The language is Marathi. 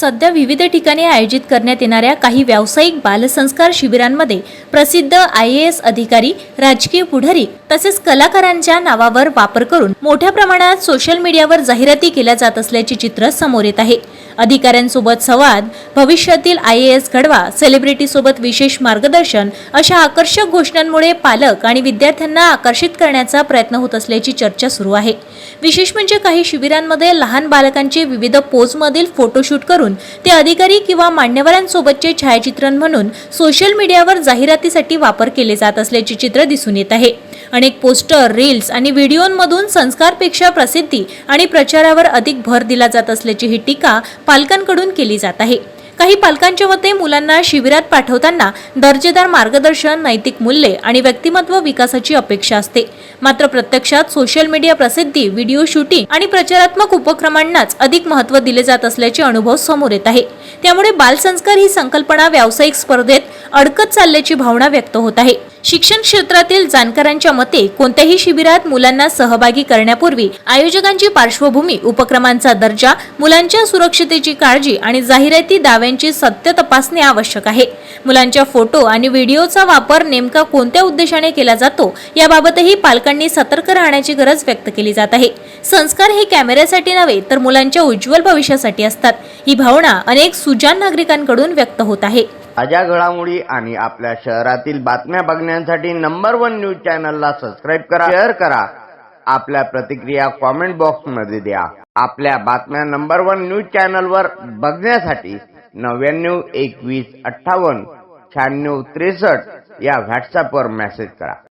सध्या विविध ठिकाणी आयोजित करण्यात येणाऱ्या काही व्यावसायिक बालसंस्कार शिबिरांमध्ये प्रसिद्ध IAS अधिकारी, राजकीय पुढारी तसेच कलाकारांच्या नावावर वापर करून मोठ्या प्रमाणात सोशल मीडियावर जाहिराती केल्या जात असल्याचे चित्र समोर येत आहे। अधिकाऱ्यांसोबत संवाद, भविष्यातील IAS घडवा, सेलिब्रिटी सोबत विशेष मार्गदर्शन अशा आकर्षक घोषणांमुळे पालक आणि विद्यार्थ्यांना आकर्षित करण्याचा प्रयत्न होत असल्याची चर्चा सुरू आहे। विशेष म्हणजे काही शिबिरांमध्ये लहान बालकांचे विविध पोजमधील फोटोशूट करून ते अधिकारी किंवा मान्यवरांसोबतचे छायाचित्रण म्हणून सोशल मीडियावर जाहिरातीसाठी वापर केले जात असल्याचे चित्र दिसून येत आहे। अनेक पोस्टर, रील्स आणि व्हिडिओंमधून संस्कारपेक्षा प्रसिद्धी आणि प्रचारावर अधिक भर दिला जात असल्याची ही टीका पालकांकडून केली जात आहे। काही पालकांच्या मते मुलांना शिबिरात पाठवताना दर्जेदार मार्गदर्शन, नैतिक मूल्ये आणि व्यक्तिमत्व विकासाची अपेक्षा असते। मात्र प्रत्यक्षात सोशल मीडिया प्रसिद्धी, व्हिडिओ शूटिंग आणि प्रचारात्मक उपक्रमांनाच अधिक महत्त्व दिले जात असल्याचे अनुभव समोर येत आहे। त्यामुळे बालसंस्कार ही संकल्पना व्यावसायिक स्पर्धेत अडकत चालल्याची भावना व्यक्त होत आहे। शिक्षण क्षेत्रातील जाणकारांच्या मते कोणत्याही शिबिरात मुलांना सहभागी करण्यापूर्वी आयोजकांची पार्श्वभूमी, उपक्रमांचा दर्जा, मुलांच्या सुरक्षतेची काळजी आणि जाहिराती दाव्यांची सत्य तपासणे आवश्यक आहे। मुलांच्या फोटो आणि व्हिडिओचा वापर नेमका कोणत्या उद्देशाने केला जातो याबाबतही पालकांनी सतर्क राहण्याची गरज व्यक्त केली जात आहे। संस्कार हे कॅमेऱ्यासाठी नव्हे तर मुलांच्या उज्ज्वल भविष्यासाठी असतात, ही भावना अनेक सुजाण नागरिकांकडून व्यक्त होत आहे। ताज्या घडामोडी आणि आपल्या शहरातील बातम्या बघण्यासाठी नंबर 1 न्यूज चॅनलला सबस्क्राइब करा, शेअर करा, आपल्या प्रतिक्रिया कमेंट बॉक्स मध्ये द्या। आपल्या बातम्या नंबर 1 न्यूज चॅनलवर बघण्यासाठी 99 21 58 96 63 या व्हॉट्सअपवर मेसेज करा।